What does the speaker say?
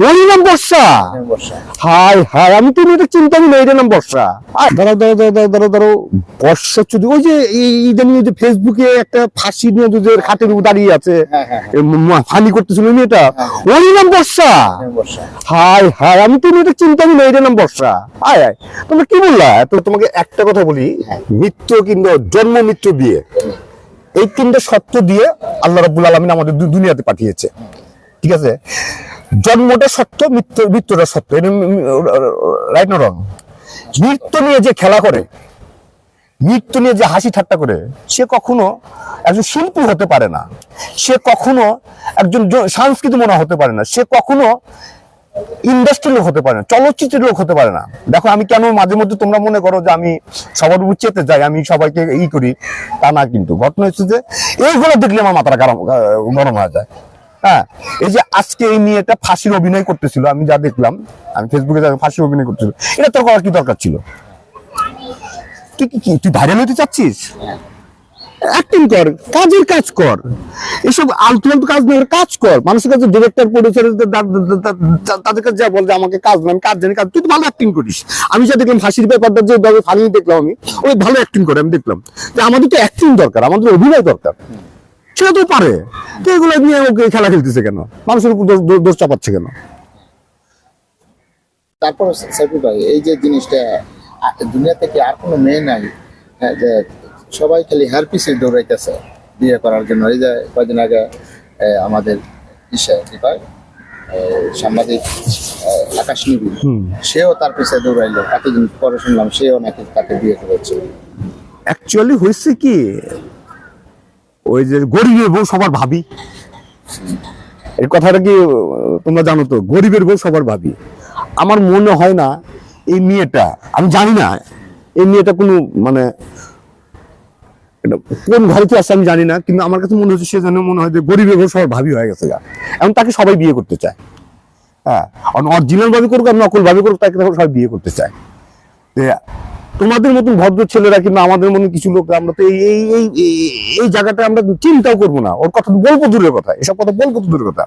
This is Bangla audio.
ওই নাম বর্ষা। হাই হাই, আমি তো এটা চিন্তা করি না, এটার নাম বর্ষা। ধরো ধরো ধরো ধরো ধরো ধরো বর্ষা যদি ওই যে ইদানিং যে ফেসবুকে একটা ফাঁসি নিয়ে যে খাটের উপর দাঁড়িয়ে আছে ফানি করতেছিল মেয়েটা, ওই নাম বর্ষা। হাই হাই, আমি তো এটা চিন্তা করি না, এটার নাম বর্ষা। হাই হাই, তোমরা কি বললা? তো তোমাকে একটা কথা বলি, মৃত্যু কিন্তু জন্ম মৃত্যু বিয়ে, এই তিনটা সত্য দিয়ে আল্লাহ রাব্বুল আলামিন আমাদের দুনিয়াতে পাঠিয়েছে। ঠিক আছে, জন্মটা সত্য, মৃত্যুটা সত্য, রাইট না রং? মৃত্যু নিয়ে যে খেলা করে, মৃত্যু নিয়ে যে হাসি ঠাট্টা করে, সে কখনো একজন শিল্পী হতে পারে না, সে কখনো একজন সাংস্কৃতিক মনা হতে পারে না, সে কখনো ইন্ডাস্ট্রির লোক হতে পারে না, চলচ্চিত্রের লোক হতে পারে না। দেখো, আমি কেন মাঝে মধ্যে তোমরা মনে করো যে আমি সবার উপর চেতে যাই, আমি সবাইকে করি, তা না। কিন্তু ঘটনা হচ্ছে যে এইগুলো দেখলে আমার মাথাটা গরম হয়ে যায়। হ্যাঁ, এই যে আজকে এই মেয়েটা ফাঁসির অভিনয় করতেছিল, আমি যা দেখলাম, আমি ফেসবুকে ফাঁসির অভিনয় করতেছিল, এটা তোর করার কি দরকার ছিল? তুই ভাইরাল হতে চাচ্ছিস? অ্যাক্টিং কর, কাজের কাজ কর, এসব আলতু কাজ নিয়ে কাজ কর। মানুষের কাছে ডিরেক্টর প্রডিউসার তাদের কাছে যা বল যে আমাকে কাজ না, আমি কাজ জানি, কাজ। তুই তো ভালো অ্যাক্টিং করিস। আমি যা দেখলাম ফাঁসির ব্যাপারটা যেভাবে ফানি দেখলাম, আমি ওই ভালো অ্যাক্টিং করে আমি দেখলাম যে আমাদের তো অ্যাক্টিং দরকার, আমাদের অভিনয় দরকার, সেটা তো পারে। তো এগুলো নিয়ে ওকে খেলা খেলতেছে কেন? মানুষের উপর দোষ চাপাচ্ছে কেন? তারপর সাইফুল ভাই, এই যে জিনিসটা দুনিয়া থেকে আর কোনো মেয়ে নাই যে সবাই খালি হেয়ার পিছে দৌড়াইতেছে বিয়ে করার জন্য। এই যে কয়েকদিন আগে আমাদের সাংবাদিক আকাশ নিবিড়, সেও তার পিছিয়ে দৌড়াইলো, তাকে পরে শুনলাম সেও নাকি তাকে বিয়ে করেছে। অ্যাকচুয়ালি হয়েছে কি, ওই যে গরিবের বউ সবার ভাবি, এই কথাটা কি তোমরা জানো? তো গরিবের বউ সবার ভাবি। আমার মনে হয় না এই মেয়েটা, আমি জানি না এই মেয়েটা কোনো মানে কোন ঘরেতে আছে আমি জানি না, কিন্তু আমার কাছে মনে হচ্ছে সে যেন মনে হয় যে গরিবের বউ সবার ভাবি হয়ে গেছে। এখন তাকে সবাই বিয়ে করতে চায়। হ্যাঁ, অরিজিনাল ভাবে করুক আর নকল ভাবে করুক, তাকে সবাই বিয়ে করতে চায়। তোমাদের মতন ভদ্র ছেলেরা কিন্তু আমাদের মতন কিছু লোক, আমরা তো এই জায়গাটা আমরা চিন্তাও করবো না। ওর কথা বলবো দূরের কথা, এসব কথা বলবো দূরের কথা।